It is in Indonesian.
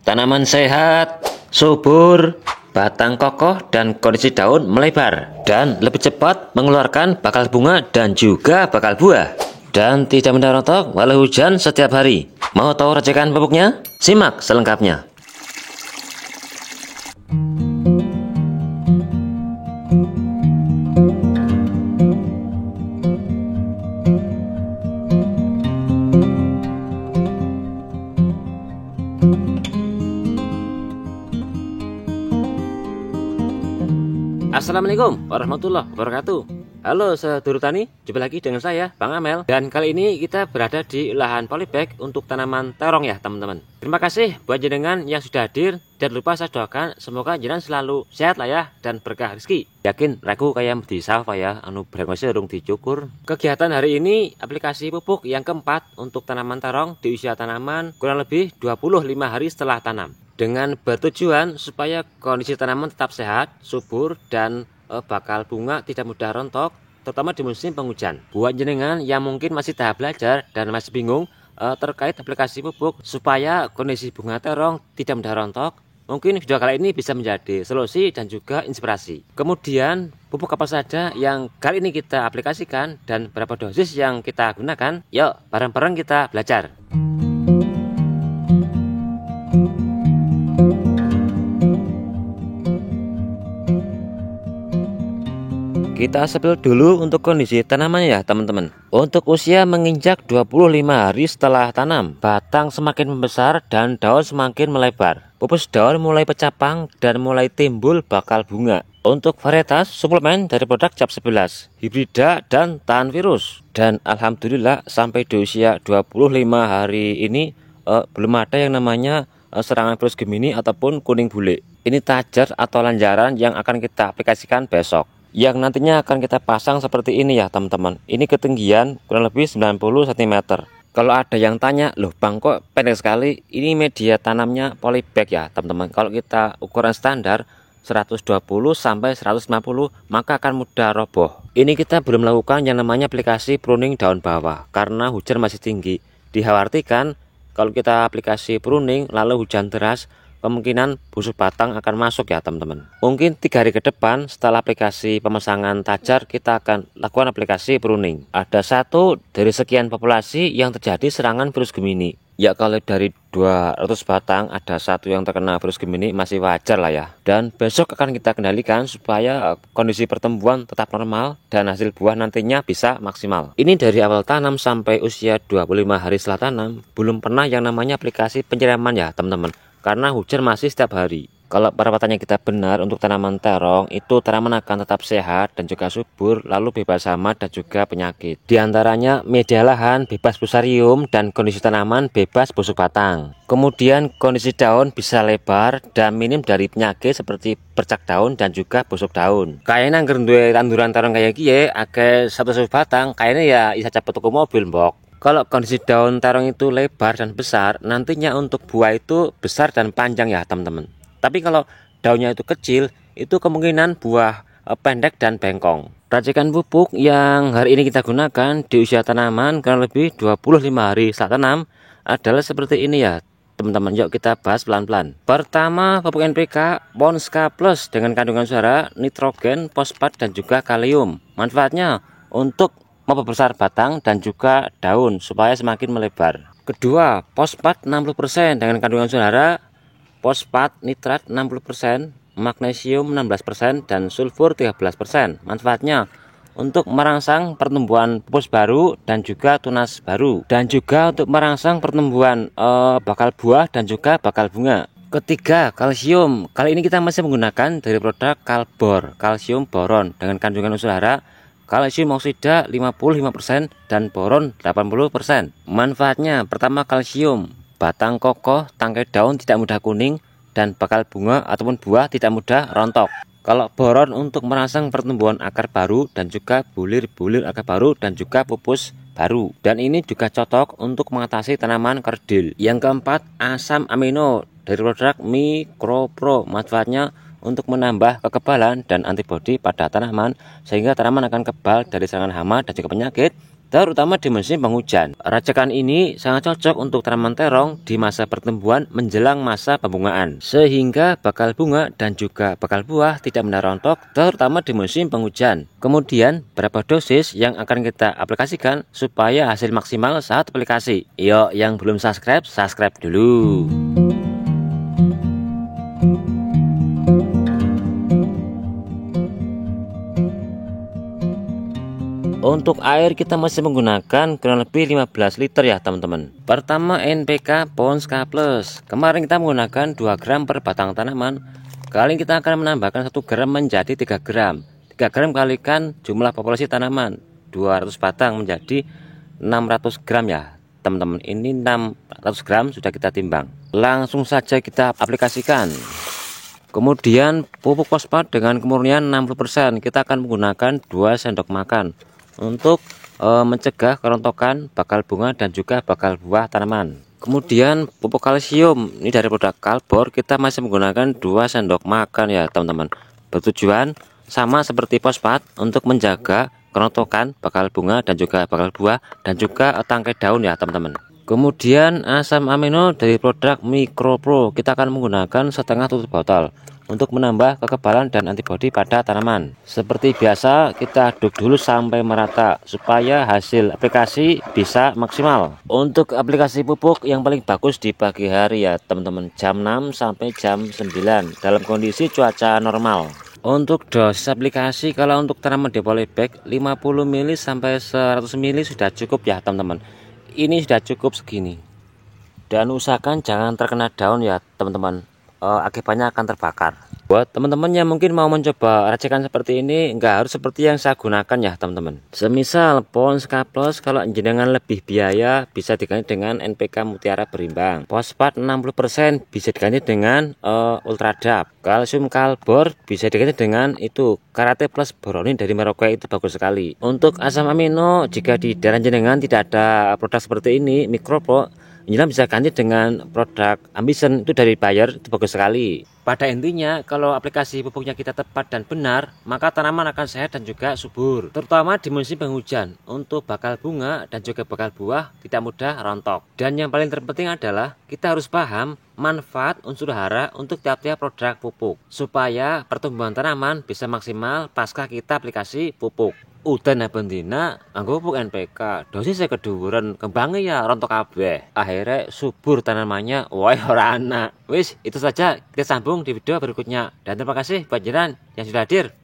Tanaman sehat, subur, batang kokoh dan kondisi daun melebar dan lebih cepat mengeluarkan bakal bunga dan juga bakal buah. Dan tidak mudah rontok walau hujan setiap hari. Mau tahu racikan pupuknya? Simak selengkapnya. Assalamualaikum warahmatullahi wabarakatuh. Halo sedulur tani, jumpa lagi dengan saya Bang Amel. Dan kali ini kita berada di lahan polybag untuk tanaman terong ya teman-teman. Terima kasih buat jenengan yang sudah hadir. Dan lupa saya doakan semoga jenengan selalu sehat lah ya dan berkah rezeki. Yakin ragu kayak di sawah ya, anu brengose urung dicukur. Kegiatan hari ini aplikasi pupuk yang keempat untuk tanaman terong di usia tanaman kurang lebih 25 hari setelah tanam. Dengan bertujuan supaya kondisi tanaman tetap sehat, subur, dan bakal bunga tidak mudah rontok, terutama di musim penghujan. Buat jenengan yang mungkin masih tahap belajar dan masih bingung terkait aplikasi pupuk supaya kondisi bunga terong tidak mudah rontok, mungkin video kali ini bisa menjadi solusi dan juga inspirasi. Kemudian pupuk apa saja yang kali ini kita aplikasikan dan berapa dosis yang kita gunakan? Yuk bareng-bareng kita belajar. Kita sepil dulu untuk kondisi tanaman ya teman-teman. Untuk usia menginjak 25 hari setelah tanam, batang semakin membesar dan daun semakin melebar. Pupus daun mulai pecapang dan mulai timbul bakal bunga. Untuk varietas suplemen dari produk Cap 11, hibrida dan tahan virus. Dan alhamdulillah sampai di usia 25 hari ini belum ada yang namanya serangan virus Gemini ataupun kuning bule. Ini tajar atau lanjaran yang akan kita aplikasikan besok, yang nantinya akan kita pasang seperti ini ya teman-teman. Ini ketinggian kurang lebih 90 cm. Kalau ada yang tanya, loh Bang kok pendek sekali? Ini media tanamnya polybag ya teman-teman. Kalau kita ukuran standar 120 sampai 150 maka akan mudah roboh. Ini kita belum melakukan yang namanya aplikasi pruning daun bawah karena hujan masih tinggi. Dikhawatirkan kalau kita aplikasi pruning lalu hujan deras, kemungkinan busuk batang akan masuk ya teman-teman. Mungkin 3 hari ke depan setelah aplikasi pemasangan tajar kita akan lakukan aplikasi pruning. Ada satu dari sekian populasi yang terjadi serangan virus Gemini. Ya kalau dari 200 batang ada satu yang terkena virus Gemini masih wajar lah ya. Dan besok akan kita kendalikan supaya kondisi pertumbuhan tetap normal dan hasil buah nantinya bisa maksimal. Ini dari awal tanam sampai usia 25 hari setelah tanam belum pernah yang namanya aplikasi penyiraman ya teman-teman. Karena hujan masih setiap hari. Kalau perawatannya kita benar untuk tanaman terong, itu tanaman akan tetap sehat dan juga subur, lalu bebas hama dan juga penyakit. Di antaranya media lahan bebas fusarium dan kondisi tanaman bebas busuk batang. Kemudian kondisi daun bisa lebar dan minim dari penyakit seperti bercak daun dan juga busuk daun. Kayaknya anggar duwe tanduran terong kayak gini, agak satu batang, kayaknya ya bisa cepet tuku mobil mbok. Kalau kondisi daun terong itu lebar dan besar, nantinya untuk buah itu besar dan panjang ya teman-teman. Tapi kalau daunnya itu kecil, itu kemungkinan buah pendek dan bengkong. Racikan pupuk yang hari ini kita gunakan di usia tanaman kurang lebih 25 hari setelah tanam adalah seperti ini ya teman-teman. Yuk kita bahas pelan-pelan. Pertama, pupuk NPK Ponska Plus dengan kandungan suara, nitrogen, fosfat dan juga kalium. Manfaatnya untuk memperbesar batang dan juga daun supaya semakin melebar. Kedua, fosfat 60% dengan kandungan suara, fosfat nitrat 60%, magnesium 16% dan sulfur 13%. Manfaatnya untuk merangsang pertumbuhan pupus baru dan juga tunas baru, dan juga untuk merangsang pertumbuhan bakal buah dan juga bakal bunga. Ketiga, kalsium. Kali ini kita masih menggunakan dari produk Kalbor, kalsium boron dengan kandungan unsur hara, kalsium oksida 55% dan boron 80%. Manfaatnya pertama kalsium, batang kokoh, tangkai daun tidak mudah kuning dan bakal bunga ataupun buah tidak mudah rontok. Kalau boron untuk merangsang pertumbuhan akar baru dan juga bulir-bulir akar baru dan juga pupus baru. Dan ini juga cocok untuk mengatasi tanaman kerdil. Yang keempat, asam amino dari produk Micropro. Manfaatnya untuk menambah kekebalan dan antibodi pada tanaman sehingga tanaman akan kebal dari serangan hama dan juga penyakit terutama di musim penghujan. Racikan ini sangat cocok untuk tanaman terong di masa pertumbuhan menjelang masa pembungaan, sehingga bakal bunga dan juga bakal buah tidak mudah rontok, terutama di musim penghujan. Kemudian, berapa dosis yang akan kita aplikasikan supaya hasil maksimal saat aplikasi? Yuk, yang belum subscribe, subscribe dulu. Untuk air kita masih menggunakan kurang lebih 15 liter ya teman-teman. Pertama NPK Pons K+. Kemarin kita menggunakan 2 gram per batang tanaman. Kali ini kita akan menambahkan 1 gram menjadi 3 gram. 3 gram kalikan jumlah populasi tanaman 200 batang menjadi 600 gram ya teman-teman. Ini 600 gram sudah kita timbang. Langsung saja kita aplikasikan. Kemudian pupuk fosfat dengan kemurnian 60%, kita akan menggunakan 2 sendok makan untuk mencegah kerontokan bakal bunga dan juga bakal buah tanaman. Kemudian pupuk kalsium ini dari produk Kalbor, kita masih menggunakan 2 sendok makan ya teman-teman. Bertujuan sama seperti fosfat untuk menjaga kerontokan bakal bunga dan juga bakal buah dan juga tangkai daun ya teman-teman. Kemudian asam amino dari produk Micropro, kita akan menggunakan setengah tutup botol untuk menambah kekebalan dan antibodi pada tanaman. Seperti biasa, kita aduk dulu sampai merata supaya hasil aplikasi bisa maksimal. Untuk aplikasi pupuk yang paling bagus di pagi hari ya teman-teman, jam 6 sampai jam 9 dalam kondisi cuaca normal. Untuk dosis aplikasi, kalau untuk tanaman di polybag 50 ml sampai 100 ml sudah cukup ya teman-teman. Ini sudah cukup segini. Dan usahakan jangan terkena daun ya teman-teman, akibatnya akan terbakar. Buat teman-teman yang mungkin mau mencoba racikan seperti ini, nggak harus seperti yang saya gunakan ya teman-teman. Semisal Pons K+, kalau jenengan lebih biaya bisa diganti dengan NPK Mutiara Berimbang. Fosfat 60% bisa diganti dengan Ultradap. Kalsium Kalbor bisa diganti dengan itu Karate Plus Boronin dari Merauke, itu bagus sekali. Untuk asam amino, jika di daerah jenengan tidak ada produk seperti ini Micropro, jenengan bisa ganti dengan produk Ambition, itu dari Bayer, itu bagus sekali. Pada intinya, kalau aplikasi pupuknya kita tepat dan benar, maka tanaman akan sehat dan juga subur. Terutama di musim penghujan, untuk bakal bunga dan juga bakal buah tidak mudah rontok. Dan yang paling terpenting adalah kita harus paham manfaat unsur hara untuk tiap-tiap produk pupuk, supaya pertumbuhan tanaman bisa maksimal pasca kita aplikasi pupuk. Udan bendina anggo pupuk NPK, dosis saya keduren kembangnya ya rontok kabeh, akhirnya subur tanamannya wah ora ana. Wis itu saja, kita sambung di video berikutnya, dan terima kasih buat jenengan yang sudah hadir.